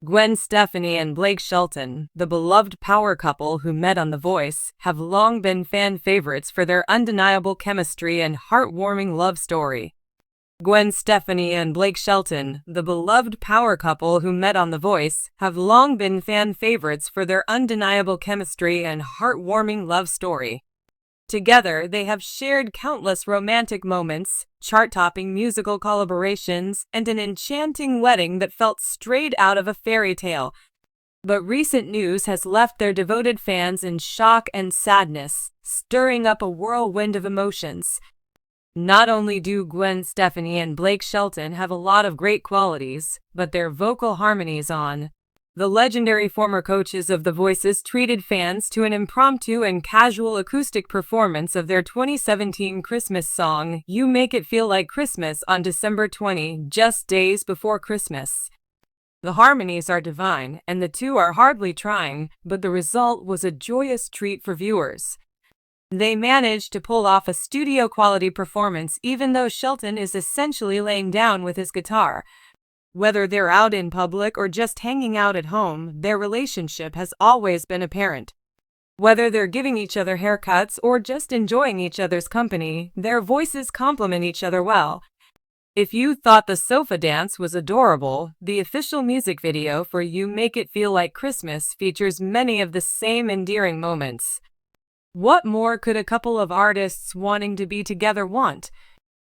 Gwen Stefani and Blake Shelton, the beloved power couple who met on The Voice, have long been fan favorites for their undeniable chemistry and heartwarming love story. Gwen Stefani and Blake Shelton, the beloved power couple who met on The Voice, have long been fan favorites for their undeniable chemistry and heartwarming love story. Together, they have shared countless romantic moments, chart-topping musical collaborations, and an enchanting wedding that felt straight out of a fairy tale. But recent news has left their devoted fans in shock and sadness, stirring up a whirlwind of emotions. Not only do Gwen Stefani and Blake Shelton have a lot of great qualities, but their vocal harmonies on the legendary former coaches of The Voices treated fans to an impromptu and casual acoustic performance of their 2017 Christmas song, You Make It Feel Like Christmas, on December 20, just days before Christmas. The harmonies are divine, and the two are hardly trying, but the result was a joyous treat for viewers. They managed to pull off a studio-quality performance even though Shelton is essentially laying down with his guitar. Whether they're out in public or just hanging out at home, their relationship has always been apparent. Whether they're giving each other haircuts or just enjoying each other's company, their voices complement each other well. If you thought the sofa dance was adorable, the official music video for You Make It Feel Like Christmas features many of the same endearing moments. What more could a couple of artists wanting to be together want?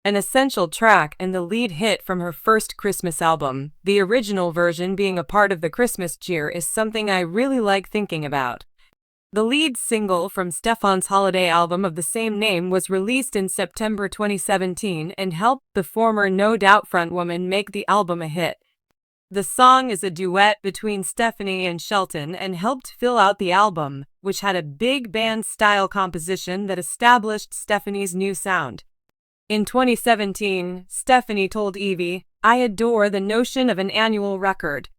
An essential track and the lead hit from her first Christmas album, the original version being a part of the Christmas cheer, is something I really like thinking about. The lead single from Stefan's holiday album of the same name was released in September 2017 and helped the former No Doubt frontwoman make the album a hit. The song is a duet between Stefani and Shelton and helped fill out the album, which had a big band-style composition that established Stefani's new sound. In 2017, Stefani told Evie, "I adore the notion of an annual record.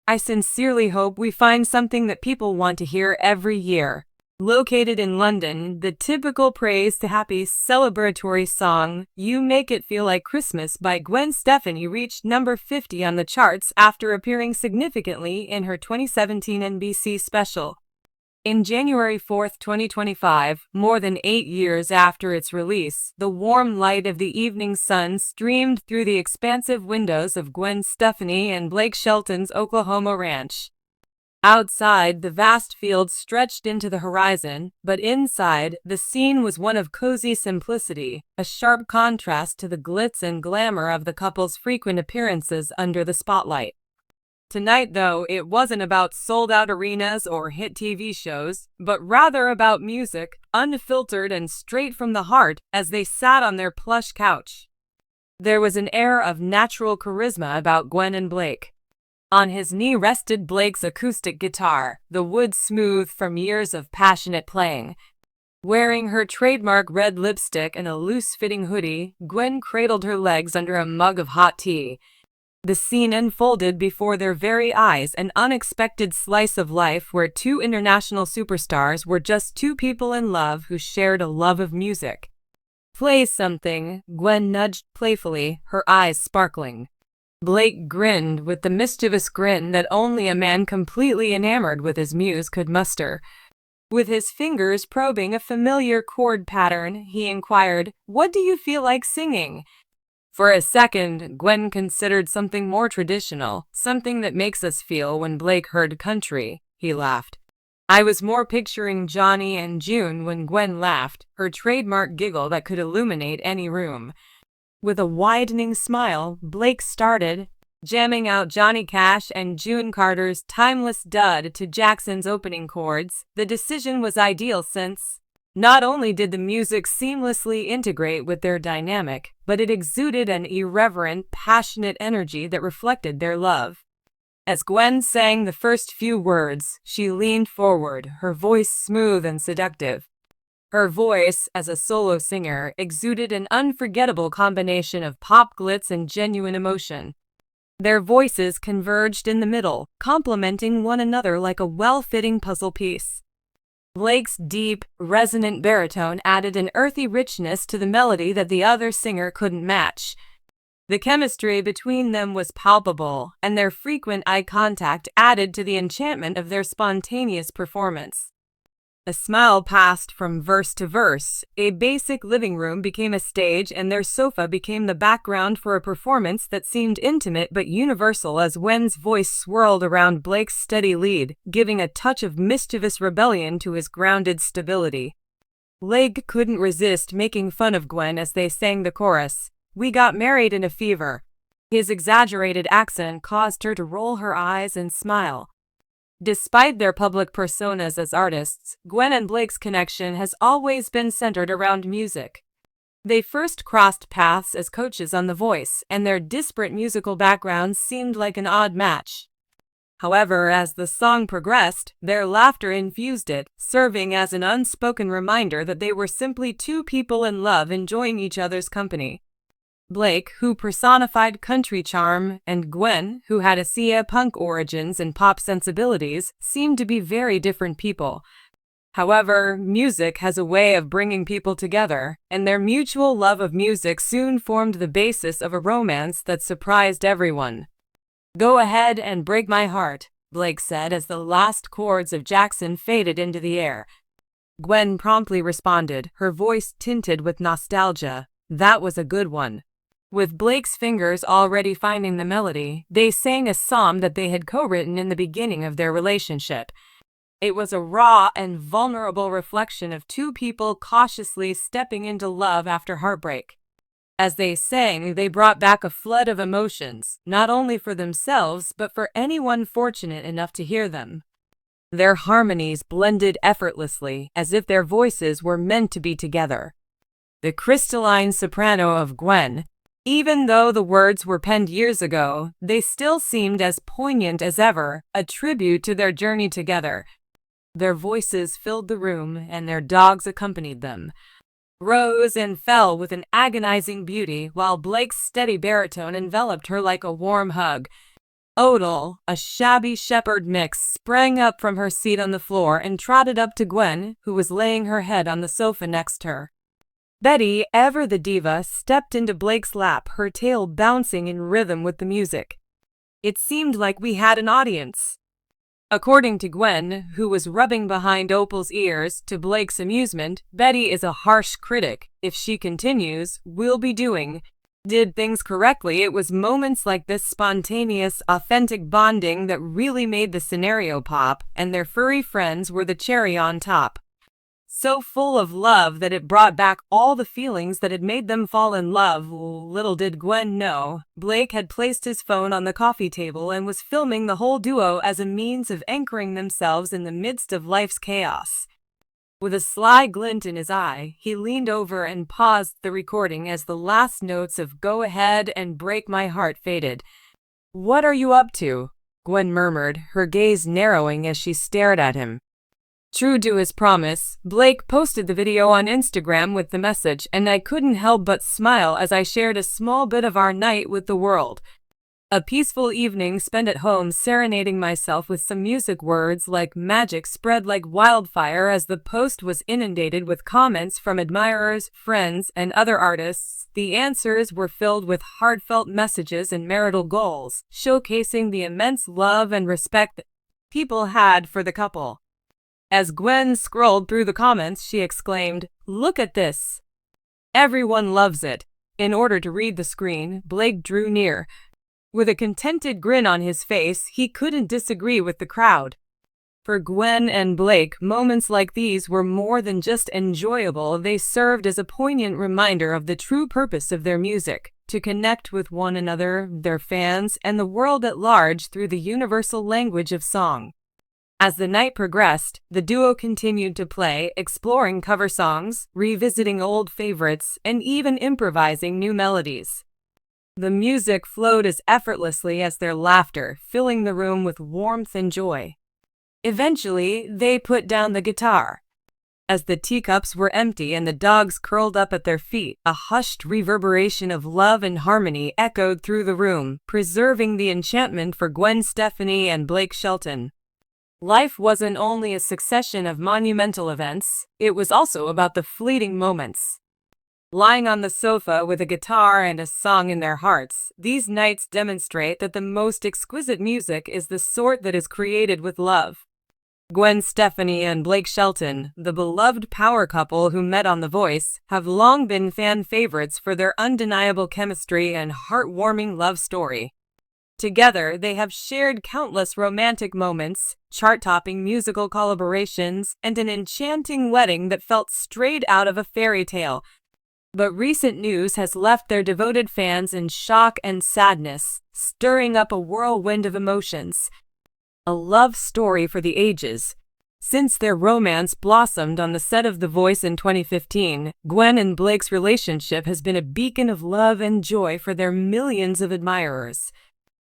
I sincerely hope we find something that people want to hear every year." Located in London, the typical praise to happy celebratory song, You Make It Feel Like Christmas by Gwen Stefani reached number 50 on the charts after appearing significantly in her 2017 NBC special. In January 4, 2025, more than 8 years after its release, the warm light of the evening sun streamed through the expansive windows of Gwen Stefani and Blake Shelton's Oklahoma ranch. Outside, the vast fields stretched into the horizon, but inside, the scene was one of cozy simplicity, a sharp contrast to the glitz and glamour of the couple's frequent appearances under the spotlight. Tonight, though, it wasn't about sold-out arenas or hit TV shows, but rather about music, unfiltered and straight from the heart, as they sat on their plush couch. There was an air of natural charisma about Gwen and Blake. On his knee rested Blake's acoustic guitar, the wood smooth from years of passionate playing. Wearing her trademark red lipstick and a loose-fitting hoodie, Gwen cradled her legs under a mug of hot tea. The scene unfolded before their very eyes, an unexpected slice of life where two international superstars were just two people in love who shared a love of music. "Play something," Gwen nudged playfully, her eyes sparkling. Blake grinned with the mischievous grin that only a man completely enamored with his muse could muster. With his fingers probing a familiar chord pattern, he inquired, "What do you feel like singing?" For a second, Gwen considered something more traditional, something that makes us feel when Blake heard country. He laughed. "I was more picturing Johnny and June," when Gwen laughed, her trademark giggle that could illuminate any room. With a widening smile, Blake started, jamming out Johnny Cash and June Carter's timeless dud to Jackson's opening chords. The decision was ideal since not only did the music seamlessly integrate with their dynamic, but it exuded an irreverent, passionate energy that reflected their love. As Gwen sang the first few words, she leaned forward, her voice smooth and seductive. Her voice, as a solo singer, exuded an unforgettable combination of pop glitz and genuine emotion. Their voices converged in the middle, complementing one another like a well-fitting puzzle piece. Blake's deep, resonant baritone added an earthy richness to the melody that the other singer couldn't match. The chemistry between them was palpable, and their frequent eye contact added to the enchantment of their spontaneous performance. A smile passed from verse to verse, a basic living room became a stage, and their sofa became the background for a performance that seemed intimate but universal as Gwen's voice swirled around Blake's steady lead, giving a touch of mischievous rebellion to his grounded stability. Blake couldn't resist making fun of Gwen as they sang the chorus, "We got married in a fever." His exaggerated accent caused her to roll her eyes and smile. Despite their public personas as artists, Gwen and Blake's connection has always been centered around music. They first crossed paths as coaches on The Voice, and their disparate musical backgrounds seemed like an odd match. However, as the song progressed, their laughter infused it, serving as an unspoken reminder that they were simply two people in love enjoying each other's company. Blake, who personified country charm, and Gwen, who had ska punk origins and pop sensibilities, seemed to be very different people. However, music has a way of bringing people together, and their mutual love of music soon formed the basis of a romance that surprised everyone. "Go ahead and break my heart," Blake said as the last chords of Jackson faded into the air. Gwen promptly responded, her voice tinted with nostalgia, "That was a good one." With Blake's fingers already finding the melody, they sang a song that they had co-written in the beginning of their relationship. It was a raw and vulnerable reflection of two people cautiously stepping into love after heartbreak. As they sang, they brought back a flood of emotions, not only for themselves, but for anyone fortunate enough to hear them. Their harmonies blended effortlessly, as if their voices were meant to be together. The crystalline soprano of Gwen, even though the words were penned years ago, they still seemed as poignant as ever, a tribute to their journey together. Their voices filled the room, and their dogs accompanied them. Rose and fell with an agonizing beauty, while Blake's steady baritone enveloped her like a warm hug. Odell, a shabby shepherd mix, sprang up from her seat on the floor and trotted up to Gwen, who was laying her head on the sofa next to her. Betty, ever the diva, stepped into Blake's lap, her tail bouncing in rhythm with the music. It seemed like we had an audience. According to Gwen, who was rubbing behind Opal's ears, to Blake's amusement, Betty is a harsh critic. If she continues, we'll be did things correctly. It was moments like this spontaneous, authentic bonding that really made the scenario pop, and their furry friends were the cherry on top. So full of love that it brought back all the feelings that had made them fall in love. Little did Gwen know, Blake had placed his phone on the coffee table and was filming the whole duo as a means of anchoring themselves in the midst of life's chaos. With a sly glint in his eye, he leaned over and paused the recording as the last notes of "Go Ahead and Break My Heart" faded. "What are you up to?" Gwen murmured, her gaze narrowing as she stared at him. True to his promise, Blake posted the video on Instagram with the message, and I couldn't help but smile as I shared a small bit of our night with the world. A peaceful evening spent at home serenading myself with some music. Words like magic spread like wildfire as the post was inundated with comments from admirers, friends, and other artists. The answers were filled with heartfelt messages and marital goals, showcasing the immense love and respect that people had for the couple. As Gwen scrolled through the comments, she exclaimed, "Look at this! Everyone loves it." In order to read the screen, Blake drew near. With a contented grin on his face, he couldn't disagree with the crowd. For Gwen and Blake, moments like these were more than just enjoyable. They served as a poignant reminder of the true purpose of their music, to connect with one another, their fans, and the world at large through the universal language of song. As the night progressed, the duo continued to play, exploring cover songs, revisiting old favorites, and even improvising new melodies. The music flowed as effortlessly as their laughter, filling the room with warmth and joy. Eventually, they put down the guitar. As the teacups were empty and the dogs curled up at their feet, a hushed reverberation of love and harmony echoed through the room, preserving the enchantment for Gwen Stefani and Blake Shelton. Life wasn't only a succession of monumental events, it was also about the fleeting moments. Lying on the sofa with a guitar and a song in their hearts, these nights demonstrate that the most exquisite music is the sort that is created with love. Gwen Stefani and Blake Shelton, the beloved power couple who met on The Voice, have long been fan favorites for their undeniable chemistry and heartwarming love story. Together, they have shared countless romantic moments, chart-topping musical collaborations, and an enchanting wedding that felt straight out of a fairy tale. But recent news has left their devoted fans in shock and sadness, stirring up a whirlwind of emotions. A love story for the ages. Since their romance blossomed on the set of The Voice in 2015, Gwen and Blake's relationship has been a beacon of love and joy for their millions of admirers.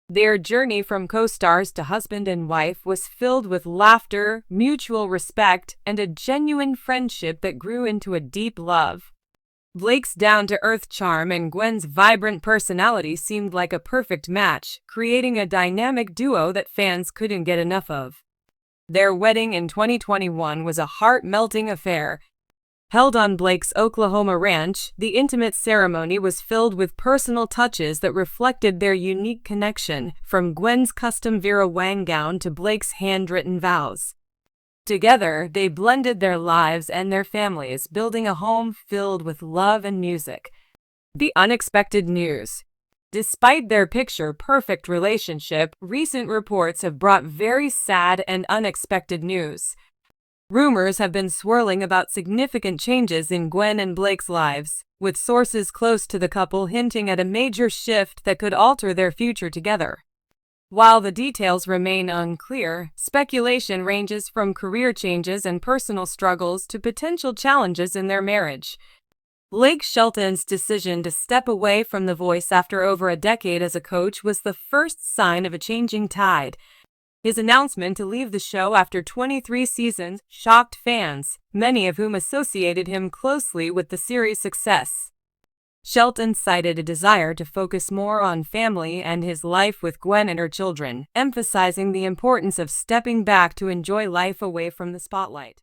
Their journey from co-stars to husband and wife was filled with laughter, mutual respect, and a genuine friendship that grew into a deep love. Blake's down-to-earth charm and Gwen's vibrant personality seemed like a perfect match, creating a dynamic duo that fans couldn't get enough of. Their wedding in 2021 was a heart-melting affair. Held on Blake's Oklahoma ranch, the intimate ceremony was filled with personal touches that reflected their unique connection, from Gwen's custom Vera Wang gown to Blake's handwritten vows. Together, they blended their lives and their families, building a home filled with love and music. The unexpected news. Despite their picture-perfect relationship, recent reports have brought very sad and unexpected news. Rumors have been swirling about significant changes in Gwen and Blake's lives, with sources close to the couple hinting at a major shift that could alter their future together. While the details remain unclear, speculation ranges from career changes and personal struggles to potential challenges in their marriage. Blake Shelton's decision to step away from The Voice after over a decade as a coach was the first sign of a changing tide. His announcement to leave the show after 23 seasons shocked fans, many of whom associated him closely with the series' success. Shelton cited a desire to focus more on family and his life with Gwen and her children, emphasizing the importance of stepping back to enjoy life away from the spotlight.